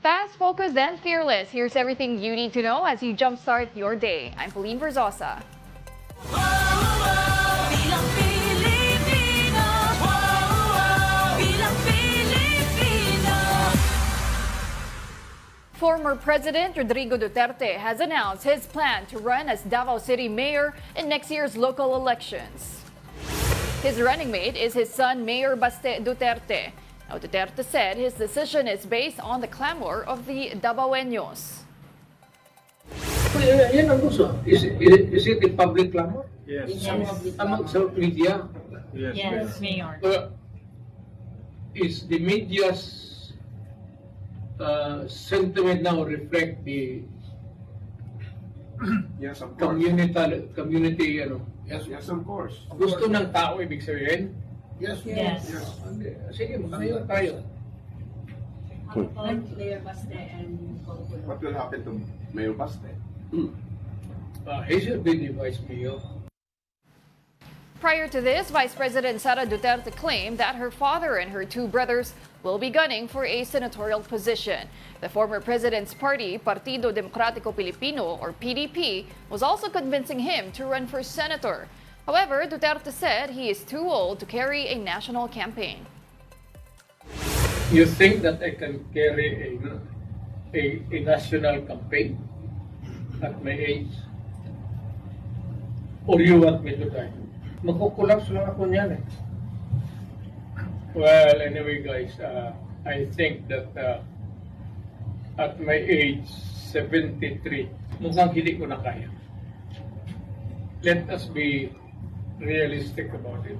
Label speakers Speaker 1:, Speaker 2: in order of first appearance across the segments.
Speaker 1: Fast, focused, and fearless. Here's everything you need to know as you jumpstart your day. I'm Pauline Verzosa. Former President Rodrigo Duterte has announced his plan to run as Davao City Mayor in next year's local elections. His running mate is his son, Mayor Baste Duterte. Now, Duterte said his decision is based on the clamor of the Davaoeños.
Speaker 2: Yan ang gusto. Is it a public clamor?
Speaker 3: Yes.
Speaker 2: Among sa media?
Speaker 3: Yes,
Speaker 4: Mayor.
Speaker 2: Is the media's sentiment now reflect the
Speaker 3: Yes, of course.
Speaker 2: community
Speaker 3: Yes, of course.
Speaker 2: gusto ng tao ibig sabihin?
Speaker 3: Yes.
Speaker 4: Yes.
Speaker 2: Sige, magkano tayo?
Speaker 4: Mayor Baste and
Speaker 3: What will happen to Mayor Baste?
Speaker 2: He should be the vice mayor.
Speaker 1: Prior to this, Vice President Sara Duterte claimed that her father and her two brothers will be gunning for a senatorial position. The former president's party, Partido Demokratiko Pilipino, or PDP, was also convincing him to run for senator. However, Duterte said he is too old to carry a national campaign.
Speaker 2: You think that I can carry a national campaign at my age? Or you want me to die? Magkukulaps lang ako niyan eh. Well, anyway guys, I think that at my age, 73, mukhang hindi ko na kaya. Let us be realistic about it.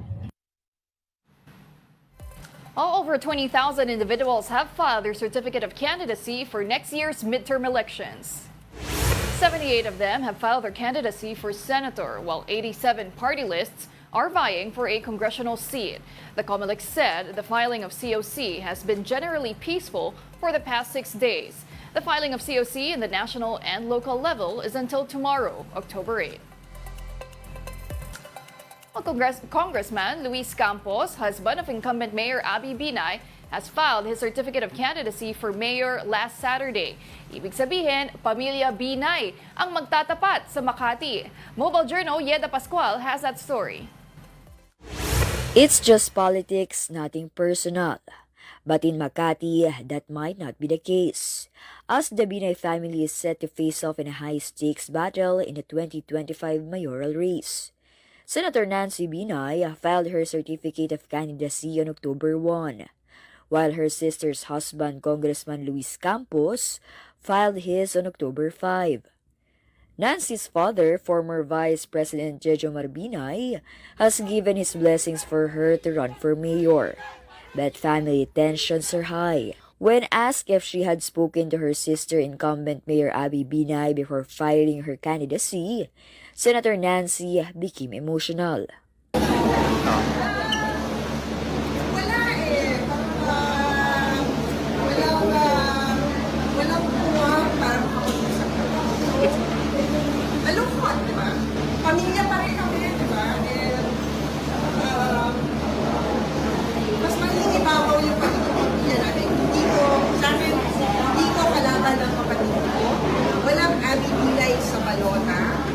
Speaker 1: All over 20,000 individuals have filed their certificate of candidacy for next year's midterm elections. 78 of them have filed their candidacy for senator, while 87 party lists are vying for a congressional seat. The COMELEC said the filing of COC has been generally peaceful for the past 6 days. The filing of COC in the national and local level is until tomorrow, October 8. Congressman Luis Campos, husband of incumbent Mayor Binay, has filed his certificate of candidacy for mayor last Saturday. Ibig sabihin, pamilya Binay ang magtatapat sa Makati. Mobile Journal Yeda Pascual has that story.
Speaker 5: It's just politics, nothing personal. But in Makati, that might not be the case, as the Binay family is set to face off in a high-stakes battle in the 2025 mayoral race. Senator Nancy Binay filed her certificate of candidacy on October 1, while her sister's husband, Congressman Luis Campos, filed his on October 5. Nancy's father, former Vice President Jejo Binay, has given his blessings for her to run for mayor. But family tensions are high. When asked if she had spoken to her sister, incumbent Mayor Binay, before filing her candidacy, Senator Nancy became emotional.
Speaker 6: Malungkot, di ba? Pamilya pa rin kami, di ba? Mas mangingibabaw yung pamilya natin. Sa akin, hindi ko kalaban ng kapatid ko. Walang Binay sa balota.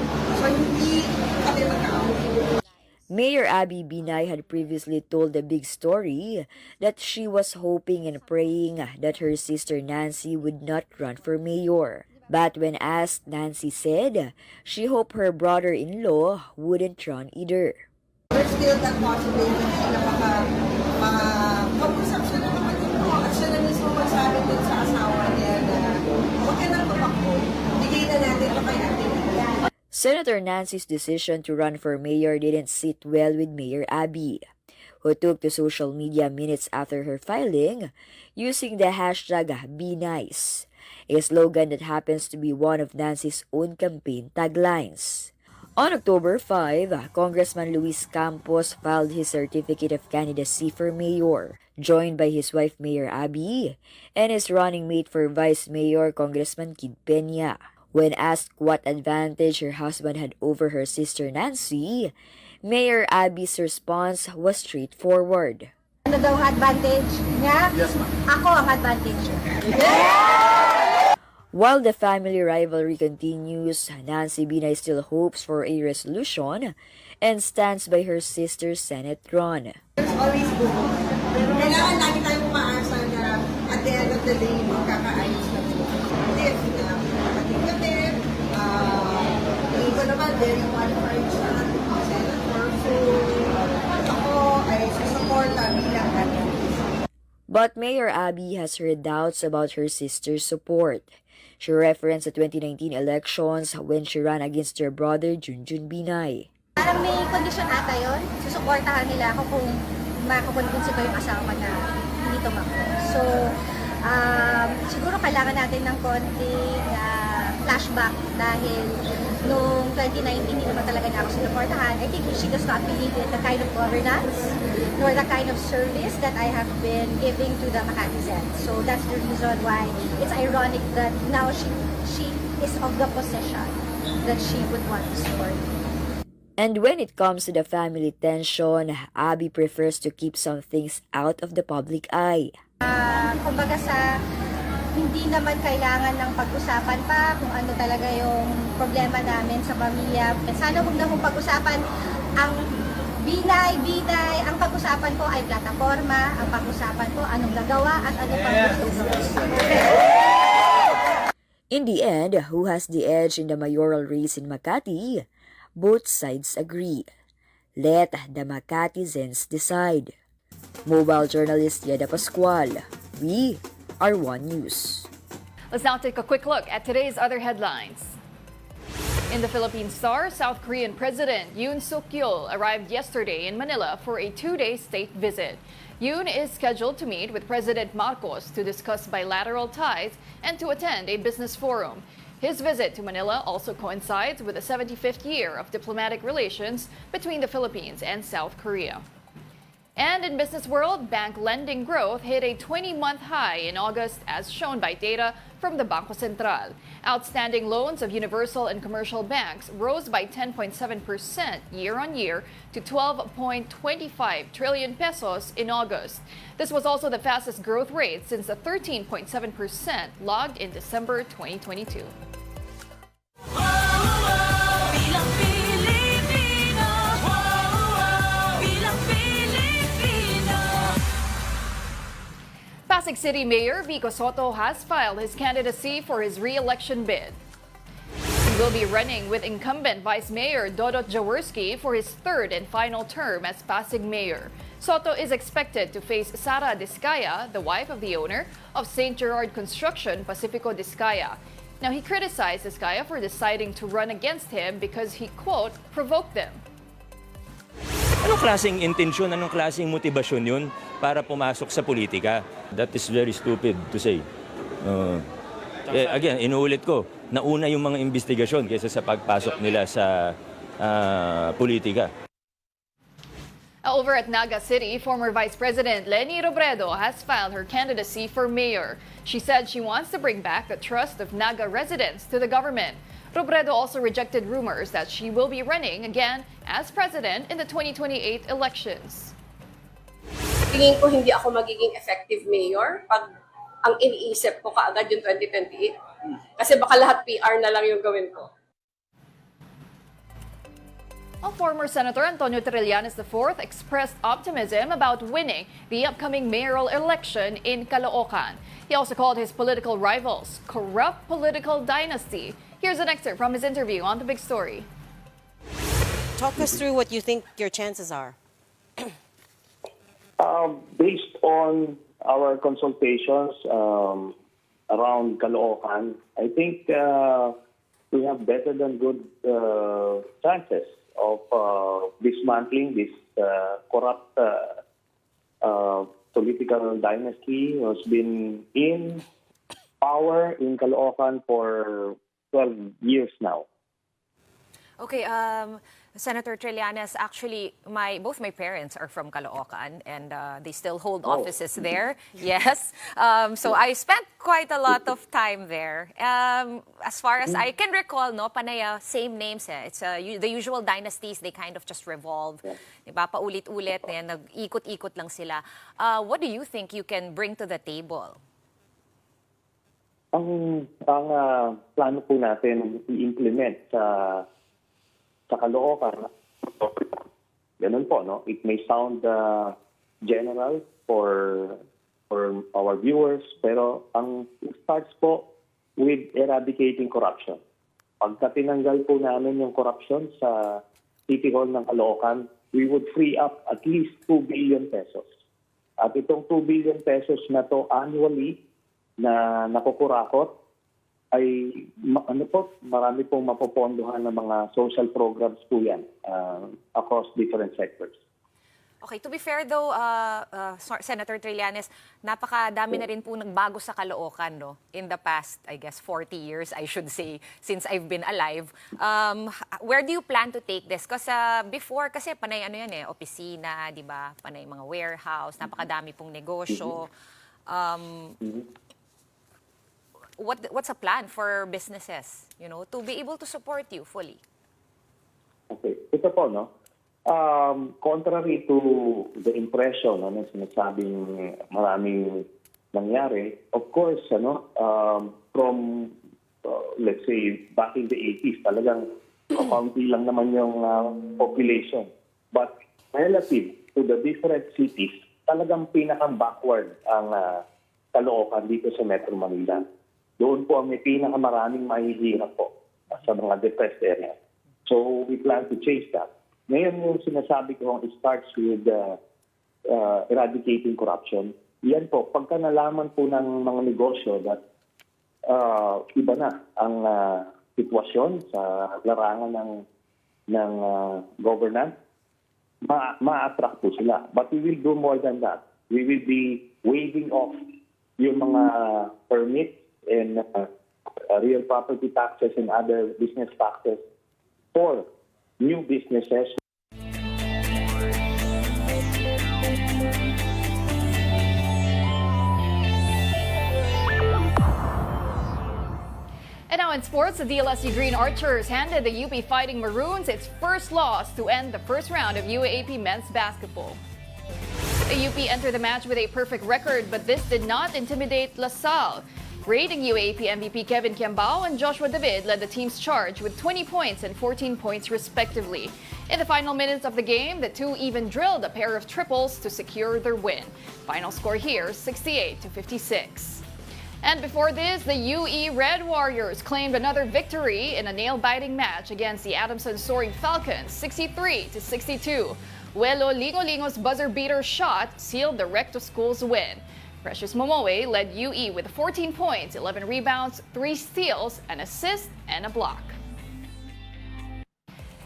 Speaker 6: So, hindi kami magkaaway.
Speaker 5: Mayor Binay had previously told the big story that she was hoping and praying that her sister Nancy would not run for mayor. But when asked, Nancy said she hoped her brother-in-law wouldn't run either.
Speaker 6: There's still that possibility na mag-usap siya ng kapatid ko at siya na mismo magsabi dun sa asawa niya na huwag ka nang tumakbo. Bigay na natin ito kay Ate Lila.
Speaker 5: Senator Nancy's decision to run for mayor didn't sit well with Mayor Abby, who took to social media minutes after her filing using the hashtag #BeNice, a slogan that happens to be one of Nancy's own campaign taglines. On October 5, Congressman Luis Campos filed his certificate of candidacy for mayor, joined by his wife Mayor Abby and his running mate for vice mayor, Congressman Kid Peña. When asked what advantage her husband had over her sister Nancy, Mayor Abby's response was straightforward.
Speaker 7: Ano daw advantage niya?
Speaker 3: Yes, ma'am.
Speaker 7: Ako ang advantage niya. Yeah!
Speaker 5: While the family rivalry continues, Nancy Binay still hopes for a resolution and stands by her sister's Senate run.
Speaker 6: There's always hope. Kailangan lagi tayong umaasa na at the end of the day, magkakaayos na po. If na kapatid kami, hindi ko naman very qualified siya senator. So, ako ay susuporta bilang candidate.
Speaker 5: But Mayor Abby has her doubts about her sister's support. She referenced the 2019 elections when she ran against her brother Junjun Binay.
Speaker 4: Parang may kondisyon ata yun. Susuportahan nila ako kung makakonvince ko yung asawa na hindi tumakbo. So, siguro kailangan natin ng konting flashback dahil noong 2019 hindi naman talaga niya ako sinuportahan. I think she does not believe in the kind of governance nor the kind of service that I have been giving to the Makati Zen. So that's the reason why it's ironic that now she is of the position that she would want to support.
Speaker 5: And when it comes to the family tension, Abby prefers to keep some things out of the public eye.
Speaker 4: Kumbaga hindi naman kailangan ng pag-usapan pa kung ano talaga yung problema namin sa pamilya. Sana huwag na mong pag-usapan ang Binay. Ang pag-usapan ko ay plataforma, ang pag-usapan ko anong nagawa at ano pang gusto.
Speaker 5: In the end, who has the edge in the mayoral race in Makati? Both sides agree. Let the Makati Zens decide. Mobile journalist Yeda Pascual. We are One News.
Speaker 1: Let's now take a quick look at today's other headlines. In the Philippine Star, South Korean President Yoon Suk-yeol arrived yesterday in Manila for a two-day state visit. Yoon is scheduled to meet with President Marcos to discuss bilateral ties and to attend a business forum. His visit to Manila also coincides with the 75th year of diplomatic relations between the Philippines and South Korea. And in business world, bank lending growth hit a 20-month high in August as shown by data from the Bangko Sentral. Outstanding loans of universal and commercial banks rose by 10.7% year-on-year to 12.25 trillion pesos in August. This was also the fastest growth rate since the 13.7% logged in December 2022. Pasig City Mayor Vico Sotto has filed his candidacy for his re-election bid. He will be running with incumbent Vice Mayor Dodot Jaworski for his third and final term as Pasig Mayor. Sotto is expected to face Sara Discaya, the wife of the owner of St. Gerard Construction, Pacifico Discaya. Now, he criticized Discaya for deciding to run against him because he, quote, provoked them.
Speaker 7: Anong klaseng intensyon, anong klaseng motibasyon yun para pumasok sa politika? That is very stupid to say. Again, inuulit ko, nauna yung mga investigasyon kaysa sa pagpasok nila sa politika.
Speaker 1: Over at Naga City, former Vice President Leni Robredo has filed her candidacy for mayor. She said she wants to bring back the trust of Naga residents to the government. Robredo also rejected rumors that she will be running again as president in the 2028 elections.
Speaker 8: Tingin ko hindi ako magiging effective mayor pag ang iniisip ko kaagad yung 2028. Kasi baka lahat PR na lang yung gawin ko.
Speaker 1: Former Senator Antonio Trillanes IV expressed optimism about winning the upcoming mayoral election in Caloocan. He also called his political rivals corrupt political dynasty. Here's an excerpt from his interview on The Big Story.
Speaker 9: Talk us through what you think your chances are.
Speaker 10: Based on our consultations around Caloocan, I think we have better than good chances of dismantling this corrupt political dynasty who has been in power in Caloocan for 12 years now.
Speaker 11: Okay, Senator Trillanes, actually, both my parents are from Caloocan and they still hold offices there. Yes. So I spent quite a lot of time there. As far as I can recall, no, Panaya, same names. It's the usual dynasties, they kind of just revolve. Diba? Paulit-ulit, nag-ikot-ikot lang sila. What do you think you can bring to the table?
Speaker 10: Plano po natin i-implement sa Caloocan, ganun po, no? It may sound general for our viewers, pero it starts po with eradicating corruption. Pagka tinanggal po namin yung corruption sa City Hall ng Caloocan, we would free up at least 2 billion pesos. At itong 2 billion pesos na to annually na nakukurakot ay marami pong mapopondohan ng mga social programs po yan across different sectors.
Speaker 11: Okay, to be fair though, Senator Trillanes, napakadami na rin po nagbago sa Caloocan, no? In the past, I guess, 40 years, I should say, since I've been alive. Where do you plan to take this? Because before, kasi panay opisina, di ba? Panay mga warehouse, napakadami pong negosyo. What's a plan for businesses, to be able to support you fully?
Speaker 10: Okay, ito po, no? Contrary to the impression na sinasabing maraming nangyari, of course, from, let's say, back in the 80s, talagang kaunti lang naman yung population. But relative to the different cities, talagang pinaka-backward ang Caloocan dito sa Metro Manila. Doon po ang may pinakamaraming mahihirap po sa mga depressed areas. So we plan to change that. Ngayon yung sinasabi ko, it starts with eradicating corruption. Yan po, pagka nalaman po ng mga negosyo that iba na ang sitwasyon sa larangan ng governance, ma-attract po sila. But we will do more than that. We will be waiving off yung mga permits and real property taxes and other business taxes for new businesses.
Speaker 1: And now in sports, the DLSU Green Archers handed the UP Fighting Maroons its first loss to end the first round of UAAP men's basketball. The UP entered the match with a perfect record, but this did not intimidate LaSalle. Rating UAAP MVP Kevin Kiambao and Joshua David led the team's charge with 20 points and 14 points respectively. In the final minutes of the game, the two even drilled a pair of triples to secure their win. Final score here, 68-56. And before this, the UE Red Warriors claimed another victory in a nail-biting match against the Adamson Soaring Falcons, 63-62. Welo Lingolingo's buzzer-beater shot sealed the Recto School's win. Precious Momoe led UE with 14 points, 11 rebounds, 3 steals, an assist, and a block.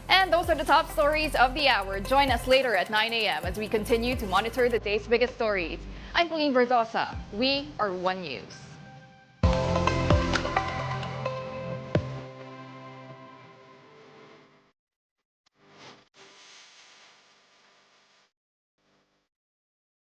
Speaker 1: And those are the top stories of the hour. Join us later at 9 a.m. as we continue to monitor the day's biggest stories. I'm Pauline Verzosa. We are One News.